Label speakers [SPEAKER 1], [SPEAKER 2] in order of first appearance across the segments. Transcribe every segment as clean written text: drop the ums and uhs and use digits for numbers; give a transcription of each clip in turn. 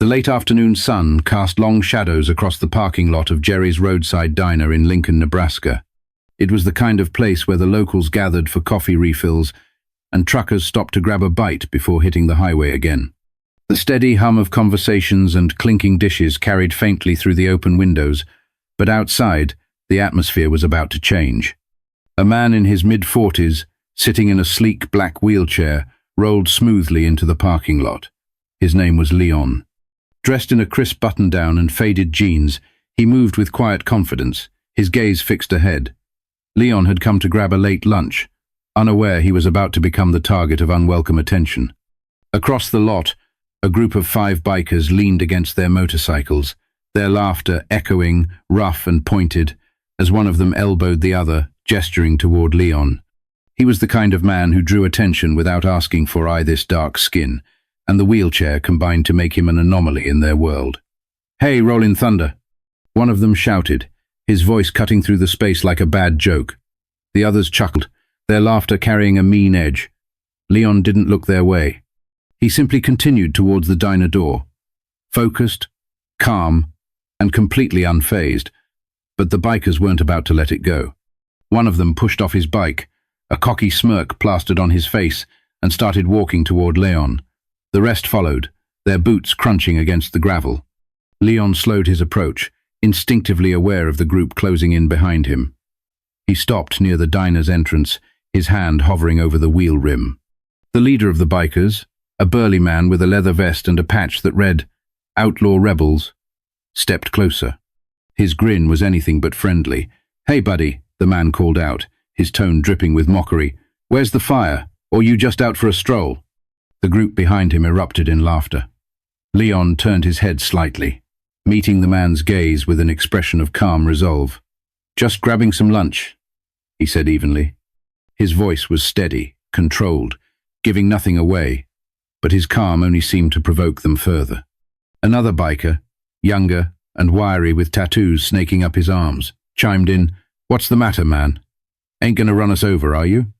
[SPEAKER 1] late afternoon sun cast long shadows across the parking lot of Jerry's roadside diner in Lincoln, Nebraska. It was the kind of place where the locals gathered for coffee refills and truckers stopped to grab a bite before hitting the highway again. The steady hum of conversations and clinking dishes carried faintly through the open windows, but outside, the atmosphere was about to change. A man in his mid-40s, sitting in a sleek black wheelchair, rolled smoothly into the parking lot. His name was Leon. Dressed in a crisp button-down and faded jeans, he moved with quiet confidence, his gaze fixed ahead. Leon had come to grab a late lunch, unaware he was about to become the target of unwelcome attention. Across the lot, a group of 5 bikers leaned against their motorcycles, their laughter echoing, rough and pointed, as one of them elbowed the other, gesturing toward Leon. He was the kind of man who drew attention without asking for this dark skin, and the wheelchair combined to make him an anomaly in their world. "Hey, Rollin' Thunder!" One of them shouted, his voice cutting through the space like a bad joke. The others chuckled, their laughter carrying a mean edge. Leon didn't look their way. He simply continued towards the diner door, focused, calm, and completely unfazed. But the bikers weren't about to let it go. One of them pushed off his bike, a cocky smirk plastered on his face, and started walking toward Leon. The rest followed, their boots crunching against the gravel. Leon slowed his approach, instinctively aware of the group closing in behind him. He stopped near the diner's entrance, his hand hovering over the wheel rim. The leader of the bikers, a burly man with a leather vest and a patch that read, "Outlaw Rebels," stepped closer. His grin was anything but friendly. "Hey, buddy," the man called out, his tone dripping with mockery. "Where's the fire? Or you just out for a stroll?" The group behind him erupted in laughter. Leon turned his head slightly, meeting the man's gaze with an expression of calm resolve. "Just grabbing some lunch," he said evenly. His voice was steady, controlled, giving nothing away, but his calm only seemed to provoke them further. Another biker, younger and wiry with tattoos snaking up his arms, chimed in, "What's the matter, man? Ain't gonna run us over, are you?"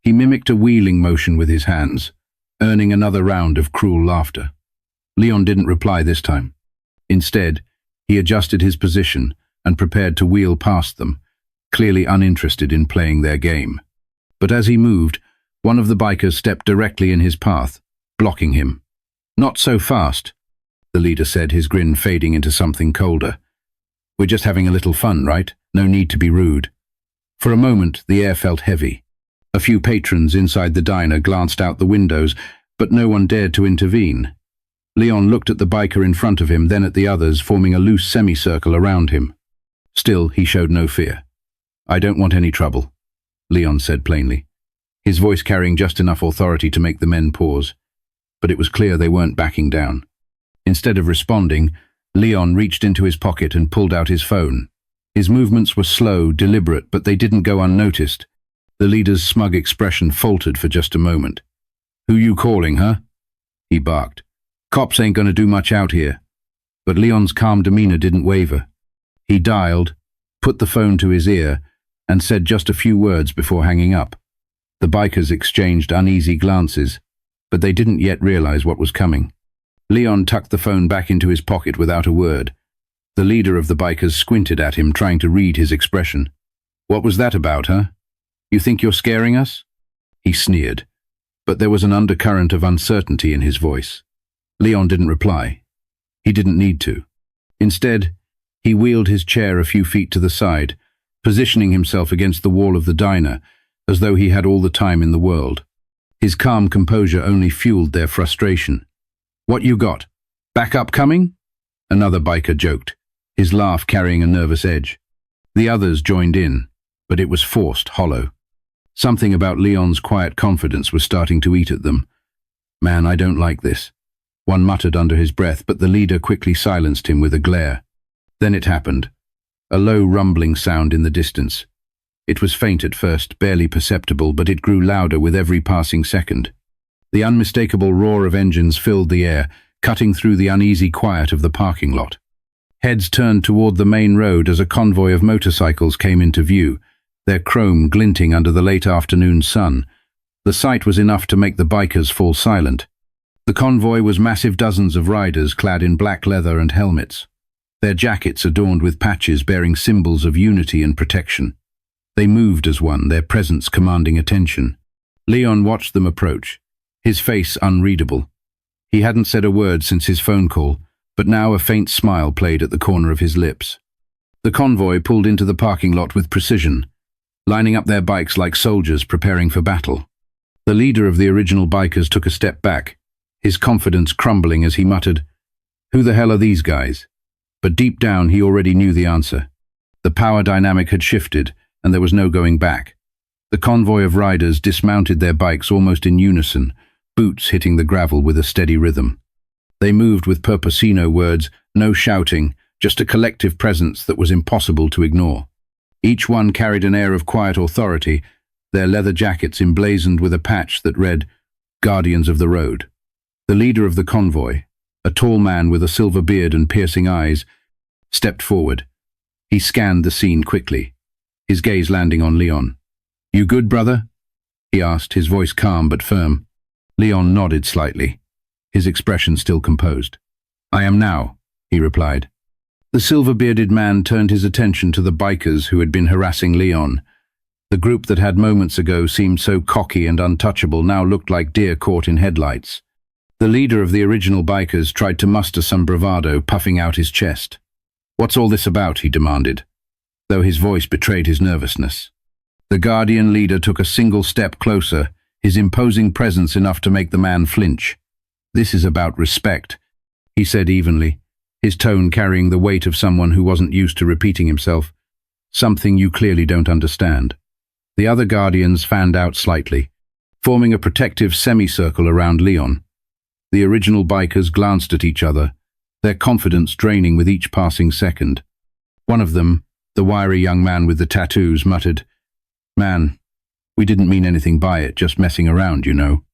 [SPEAKER 1] He mimicked a wheeling motion with his hands, earning another round of cruel laughter. Leon didn't reply this time. Instead, he adjusted his position and prepared to wheel past them, clearly uninterested in playing their game. But as he moved, one of the bikers stepped directly in his path, blocking him. "Not so fast," the leader said, his grin fading into something colder. "We're just having a little fun, right? No need to be rude." For a moment, the air felt heavy. A few patrons inside the diner glanced out the windows, but no one dared to intervene. Leon looked at the biker in front of him, then at the others, forming a loose semicircle around him. Still, he showed no fear. "I don't want any trouble," Leon said plainly, his voice carrying just enough authority to make the men pause. But it was clear they weren't backing down. Instead of responding, Leon reached into his pocket and pulled out his phone. His movements were slow, deliberate, but they didn't go unnoticed. The leader's smug expression faltered for just a moment. "Who you calling, huh?" he barked. "Cops ain't gonna do much out here." But Leon's calm demeanor didn't waver. He dialed, put the phone to his ear, and said just a few words before hanging up. The bikers exchanged uneasy glances, but they didn't yet realize what was coming. Leon tucked the phone back into his pocket without a word. The leader of the bikers squinted at him, trying to read his expression. "What was that about, huh? You think you're scaring us?" He sneered, but there was an undercurrent of uncertainty in his voice. Leon didn't reply. He didn't need to. Instead, he wheeled his chair a few feet to the side, positioning himself against the wall of the diner, as though he had all the time in the world. His calm composure only fueled their frustration. "What you got? Backup coming?" Another biker joked, his laugh carrying a nervous edge. The others joined in, but it was forced, hollow. Something about Leon's quiet confidence was starting to eat at them. "Man, I don't like this," one muttered under his breath, but the leader quickly silenced him with a glare. Then it happened. A low rumbling sound in the distance. It was faint at first, barely perceptible, but it grew louder with every passing second. The unmistakable roar of engines filled the air, cutting through the uneasy quiet of the parking lot. Heads turned toward the main road as a convoy of motorcycles came into view, their chrome glinting under the late afternoon sun. The sight was enough to make the bikers fall silent. The convoy was massive, dozens of riders clad in black leather and helmets, their jackets adorned with patches bearing symbols of unity and protection. They moved as one, their presence commanding attention. Leon watched them approach, his face unreadable. He hadn't said a word since his phone call, but now a faint smile played at the corner of his lips. The convoy pulled into the parking lot with precision, lining up their bikes like soldiers preparing for battle. The leader of the original bikers took a step back, his confidence crumbling as he muttered, "Who the hell are these guys?" But deep down he already knew the answer. The power dynamic had shifted, and there was no going back. The convoy of riders dismounted their bikes almost in unison, boots hitting the gravel with a steady rhythm. They moved with purpose, no words, no shouting, just a collective presence that was impossible to ignore. Each one carried an air of quiet authority, their leather jackets emblazoned with a patch that read, "Guardians of the Road." The leader of the convoy, a tall man with a silver beard and piercing eyes, stepped forward. He scanned the scene quickly, his gaze landing on Leon. "You good, brother?" he asked, his voice calm but firm. Leon nodded slightly, his expression still composed. "I am now," he replied. The silver-bearded man turned his attention to the bikers who had been harassing Leon. The group that had moments ago seemed so cocky and untouchable now looked like deer caught in headlights. The leader of the original bikers tried to muster some bravado, puffing out his chest. "What's all this about?" he demanded, though his voice betrayed his nervousness. The Guardian leader took a single step closer, his imposing presence enough to make the man flinch. "This is about respect," he said evenly, his tone carrying the weight of someone who wasn't used to repeating himself. "Something you clearly don't understand." The other Guardians fanned out slightly, forming a protective semicircle around Leon. The original bikers glanced at each other, their confidence draining with each passing second. One of them, the wiry young man with the tattoos, muttered, "Man, we didn't mean anything by it, just messing around, you know."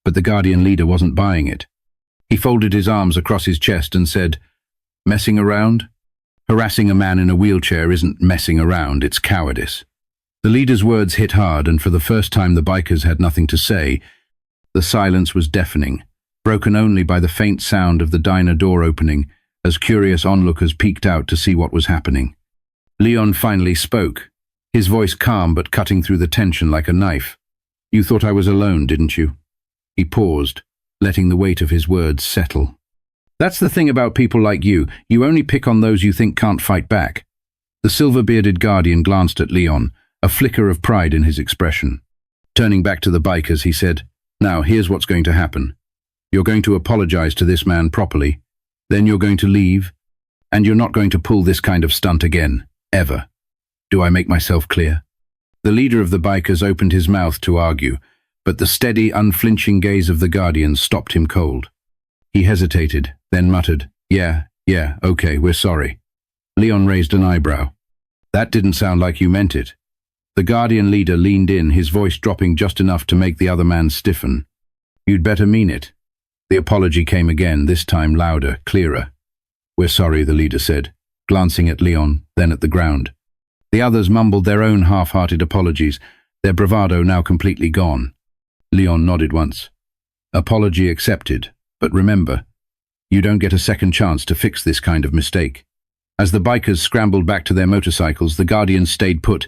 [SPEAKER 1] But the Guardian leader wasn't buying it. He folded his arms across his chest and said, "Messing around? Harassing a man in a wheelchair isn't messing around, it's cowardice." The leader's words hit hard, and for the first time the bikers had nothing to say. The silence was deafening, broken only by the faint sound of the diner door opening as curious onlookers peeked out to see what was happening. Leon finally spoke, his voice calm but cutting through the tension like a knife. "You thought I was alone, didn't you?" He paused, letting the weight of his words settle. "That's the thing about people like you only pick on those you think can't fight back." The silver-bearded Guardian glanced at Leon, a flicker of pride in his expression. Turning back to the bikers, he said, "Now, here's what's going to happen. You're going to apologize to this man properly, then you're going to leave, and you're not going to pull this kind of stunt again, ever. Do I make myself clear?" The leader of the bikers opened his mouth to argue, but the steady, unflinching gaze of the Guardian stopped him cold. He hesitated, then muttered, Yeah, okay, we're sorry." Leon raised an eyebrow. "That didn't sound like you meant it." The Guardian leader leaned in, his voice dropping just enough to make the other man stiffen. "You'd better mean it." The apology came again, this time louder, clearer. "We're sorry," the leader said, glancing at Leon, then at the ground. The others mumbled their own half-hearted apologies, their bravado now completely gone. Leon nodded once. "Apology accepted, but remember, you don't get a second chance to fix this kind of mistake." As the bikers scrambled back to their motorcycles, the Guardians stayed put,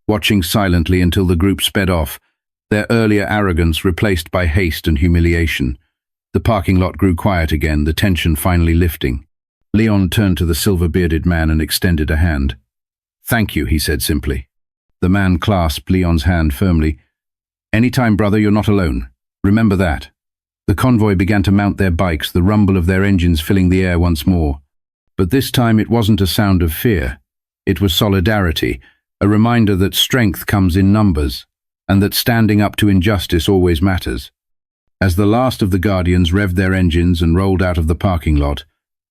[SPEAKER 1] watching silently until the group sped off, their earlier arrogance replaced by haste and humiliation. The parking lot grew quiet again, the tension finally lifting. Leon turned to the silver-bearded man and extended a hand. "Thank you," he said simply. The man clasped Leon's hand firmly. "Anytime, brother, you're not alone. Remember that." The convoy began to mount their bikes, the rumble of their engines filling the air once more. But this time it wasn't a sound of fear. It was solidarity, a reminder that strength comes in numbers, and that standing up to injustice always matters. As the last of the Guardians revved their engines and rolled out of the parking lot,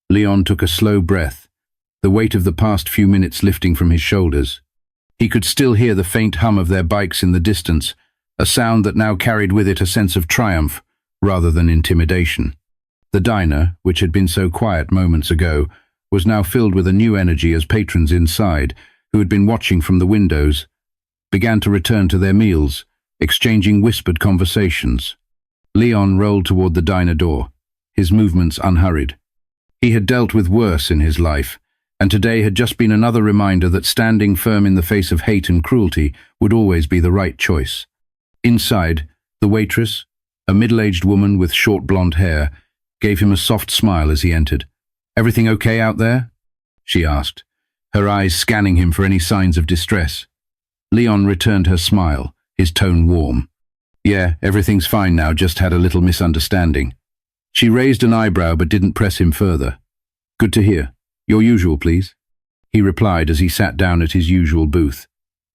[SPEAKER 1] Leon took a slow breath, the weight of the past few minutes lifting from his shoulders. He could still hear the faint hum of their bikes in the distance, a sound that now carried with it a sense of triumph rather than intimidation. The diner, which had been so quiet moments ago, was now filled with a new energy as patrons inside, who had been watching from the windows, began to return to their meals, exchanging whispered conversations. Leon rolled toward the diner door, his movements unhurried. He had dealt with worse in his life, and today had just been another reminder that standing firm in the face of hate and cruelty would always be the right choice. Inside, the waitress, a middle-aged woman with short blonde hair, gave him a soft smile as he entered. "Everything okay out there?" she asked, her eyes scanning him for any signs of distress. Leon returned her smile, his tone warm. "Yeah, everything's fine now, just had a little misunderstanding." She raised an eyebrow but didn't press him further. "Good to hear. Your usual, please," he replied as he sat down at his usual booth.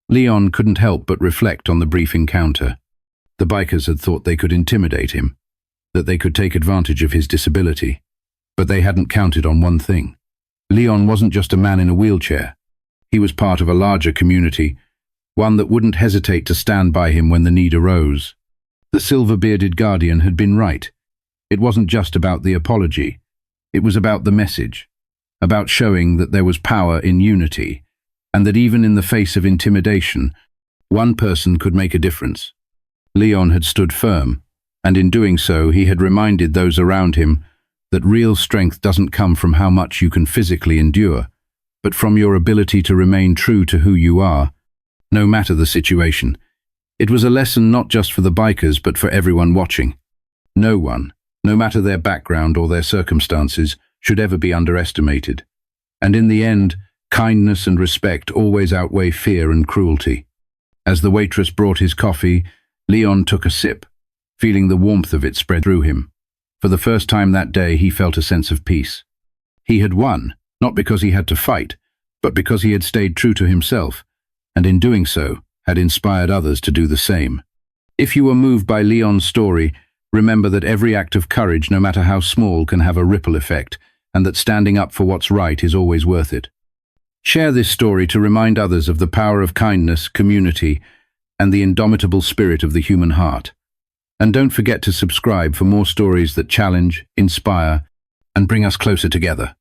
[SPEAKER 1] Leon couldn't help but reflect on the brief encounter. The bikers had thought they could intimidate him, that they could take advantage of his disability. But they hadn't counted on one thing. Leon wasn't just a man in a wheelchair. He was part of a larger community, one that wouldn't hesitate to stand by him when the need arose. The silver-bearded guardian had been right. It wasn't just about the apology. It was about the message, about showing that there was power in unity, and that even in the face of intimidation, one person could make a difference. Leon had stood firm, and in doing so he had reminded those around him that real strength doesn't come from how much you can physically endure, but from your ability to remain true to who you are, no matter the situation. It was a lesson not just for the bikers but for everyone watching. No one, no matter their background or their circumstances, should ever be underestimated. And in the end, kindness and respect always outweigh fear and cruelty. As the waitress brought his coffee, Leon took a sip, feeling the warmth of it spread through him. For the first time that day, he felt a sense of peace. He had won, not because he had to fight, but because he had stayed true to himself, and in doing so, had inspired others to do the same. If you were moved by Leon's story, remember that every act of courage, no matter how small, can have a ripple effect, and that standing up for what's right is always worth it. Share this story to remind others of the power of kindness, community, and the indomitable spirit of the human heart. And don't forget to subscribe for more stories that challenge, inspire, and bring us closer together.